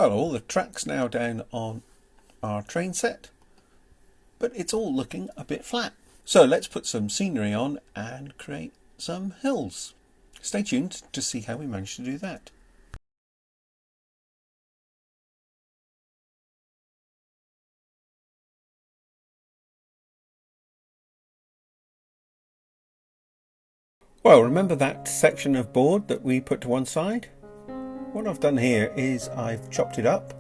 Well, all the track's now down on our train set, but it's all looking a bit flat. So let's put some scenery on and create some hills. Stay tuned to see how we manage to do that. Well, remember that section of board that we put to one side? What I've done here is I've chopped it up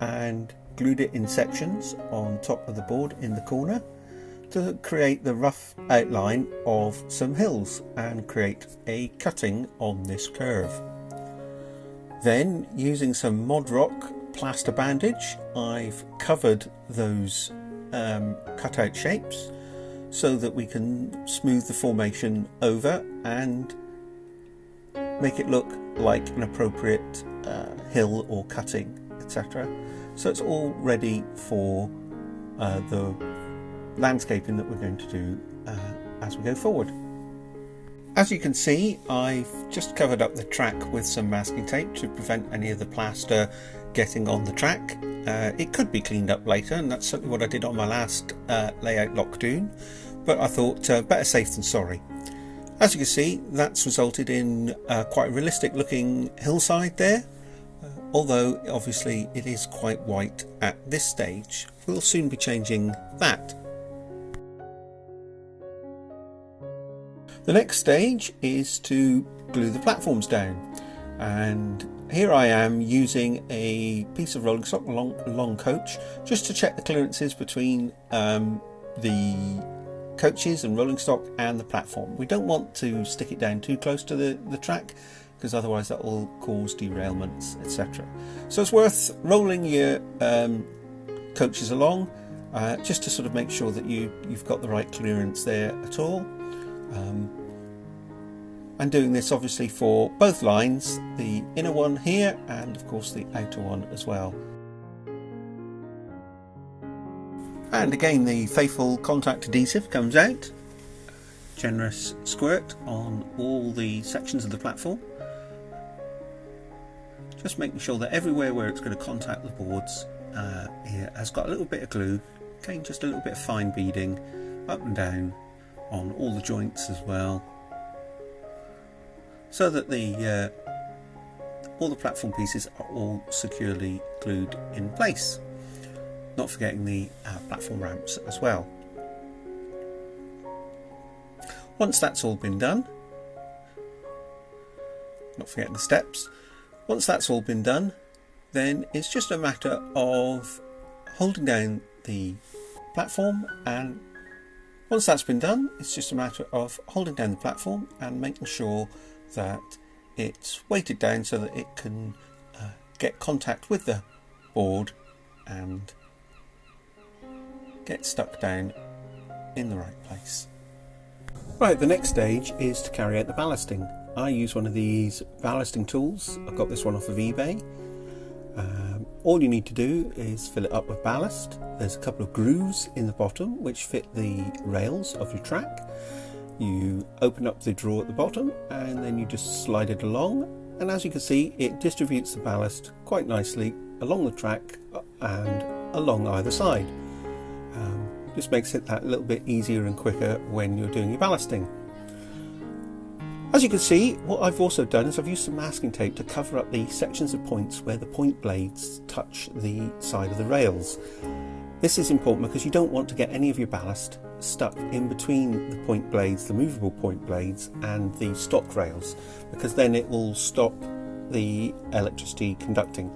and glued it in sections on top of the board in the corner to create the rough outline of some hills and create a cutting on this curve. Then, using some Mod Rock plaster bandage, I've covered those cutout shapes so that we can smooth the formation over and make it look like an appropriate hill or cutting, etc. So it's all ready for the landscaping that we're going to do as we go forward. As you can see, I've just covered up the track with some masking tape to prevent any of the plaster getting on the track. It could be cleaned up later, and that's certainly what I did on my last layout Lockdown, but I thought better safe than sorry. As you can see, that's resulted in quite a realistic looking hillside there, although obviously it is quite white at this stage. We'll soon be changing that. The next stage is to glue the platforms down, and here I am using a piece of rolling stock long coach just to check the clearances between the coaches and rolling stock and the platform. We don't want to stick it down too close to the track, because otherwise that will cause derailments, etc. So it's worth rolling your coaches along just to sort of make sure that you've got the right clearance there at all. I'm doing this obviously for both lines, the inner one here and of course the outer one as well. And again, the faithful contact adhesive comes out. Generous squirt on all the sections of the platform. Just making sure that everywhere where it's going to contact the boards here has got a little bit of glue. Again, just a little bit of fine beading up and down on all the joints as well, so that all the platform pieces are all securely glued in place. Not forgetting the platform ramps as well. Once that's all been done, not forgetting the steps, once that's all been done, then it's just a matter of holding down the platform, and once that's been done, it's just a matter of holding down the platform and making sure that it's weighted down so that it can get contact with the board and get stuck down in the right place. Right, the next stage is to carry out the ballasting. I use one of these ballasting tools. I've got this one off of eBay. All you need to do is fill it up with ballast. There's a couple of grooves in the bottom which fit the rails of your track. You open up the drawer at the bottom and then you just slide it along, and as you can see, it distributes the ballast quite nicely along the track and along either side. Just makes it that little bit easier and quicker when you're doing your ballasting. As you can see, what I've also done is I've used some masking tape to cover up the sections of points where the point blades touch the side of the rails. This is important because you don't want to get any of your ballast stuck in between the point blades, the movable point blades, and the stock rails, because then it will stop the electricity conducting.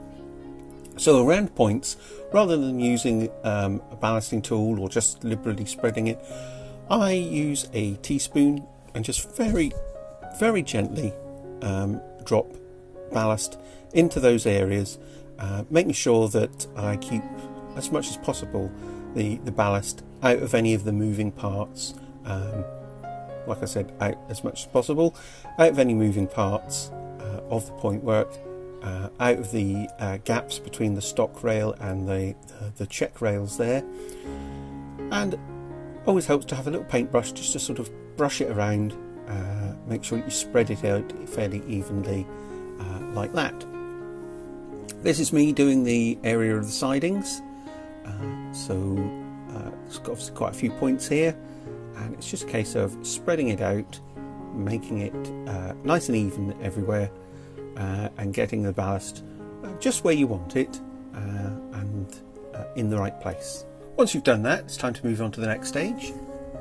So around points, rather than using a ballasting tool or just liberally spreading it, I use a teaspoon and just very gently drop ballast into those areas, making sure that I keep as much as possible the ballast out of any of the moving parts. Like I said, out as much as possible, out of any moving parts of the point work, out of the gaps between the stock rail and the check rails there. And always helps to have a little paintbrush just to sort of brush it around, make sure that you spread it out fairly evenly like that. This is me doing the area of the sidings. It's got obviously quite a few points here, and it's just a case of spreading it out, making it nice and even everywhere, and getting the ballast just where you want it and in the right place. Once you've done that, it's time to move on to the next stage.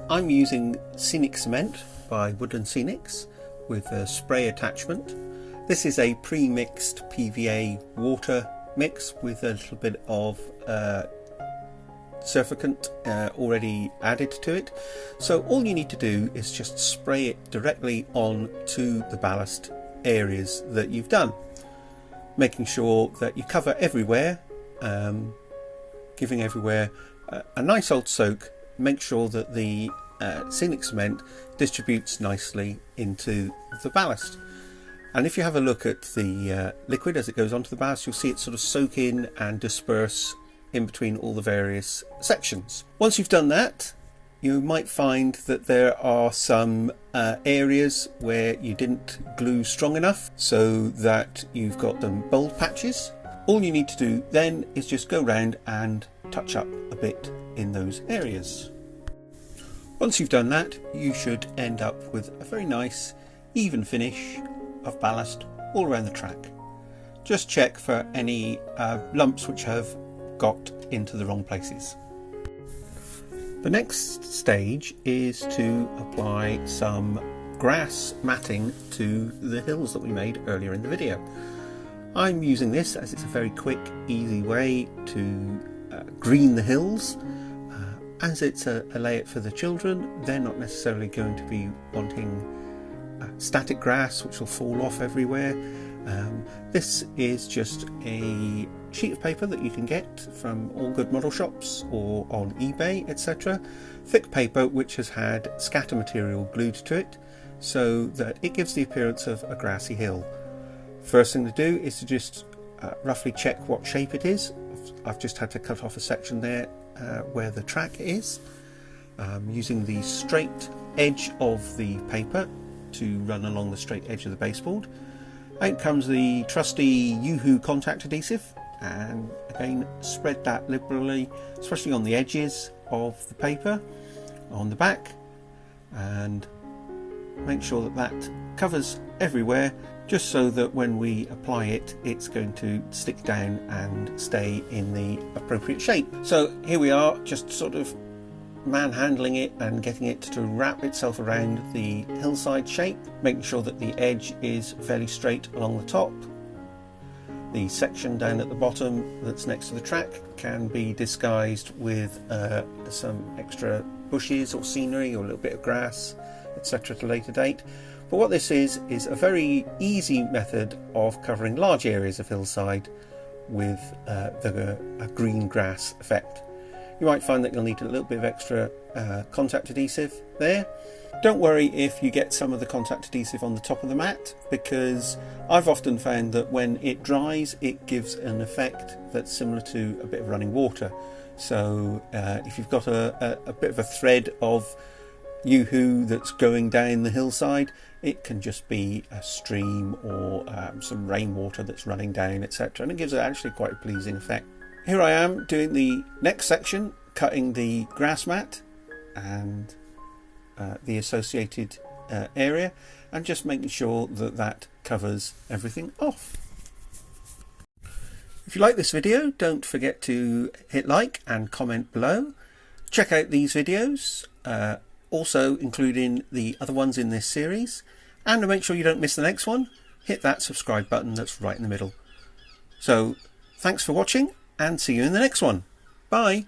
I'm using Scenic Cement by Woodland Scenics with a spray attachment. This is a pre-mixed PVA water mix with a little bit of surfactant already added to it. So all you need to do is just spray it directly on to the ballast areas that you've done, making sure that you cover everywhere, giving everywhere a nice old soak. Make sure that the Scenic Cement distributes nicely into the ballast. And if you have a look at the liquid as it goes onto the ballast, you'll see it sort of soak in and disperse in between all the various sections. Once you've done that, you might find that there are some areas where you didn't glue strong enough, so that you've got some bold patches. All you need to do then is just go round and touch up a bit in those areas. Once you've done that, you should end up with a very nice even finish of ballast all around the track. Just check for any lumps which have got into the wrong places. The next stage is to apply some grass matting to the hills that we made earlier in the video. I'm using this as it's a very quick, easy way to green the hills. As it's a layout for the children, they're not necessarily going to be wanting static grass which will fall off everywhere. This is just a sheet of paper that you can get from all good model shops or on eBay, etc. Thick paper which has had scatter material glued to it so that it gives the appearance of a grassy hill. First thing to do is to just roughly check what shape it is. I've just had to cut off a section there where the track is, using the straight edge of the paper to run along the straight edge of the baseboard. Out comes the trusty Yoo-Hoo contact adhesive, and again spread that liberally, especially on the edges of the paper on the back, and make sure that that covers everywhere, just so that when we apply it, it's going to stick down and stay in the appropriate shape. So here we are, just sort of manhandling it and getting it to wrap itself around the hillside shape, making sure that the edge is fairly straight along the top. The section down at the bottom that's next to the track can be disguised with some extra bushes or scenery or a little bit of grass, etc. at a later date. But what this is a very easy method of covering large areas of hillside with a green grass effect. You might find that you'll need a little bit of extra contact adhesive there. Don't worry if you get some of the contact adhesive on the top of the mat, because I've often found that when it dries it gives an effect that's similar to a bit of running water. So if you've got a bit of a thread of Yoo-Hoo that's going down the hillside, it can just be a stream or some rainwater that's running down, etc. And it gives it actually quite a pleasing effect. Here I am doing the next section, cutting the grass mat and the associated area, and just making sure that that covers everything off. If you like this video, don't forget to hit like and comment below. Check out these videos, also including the other ones in this series, and to make sure you don't miss the next one, hit that subscribe button that's right in the middle. So thanks for watching, and see you in the next one. Bye!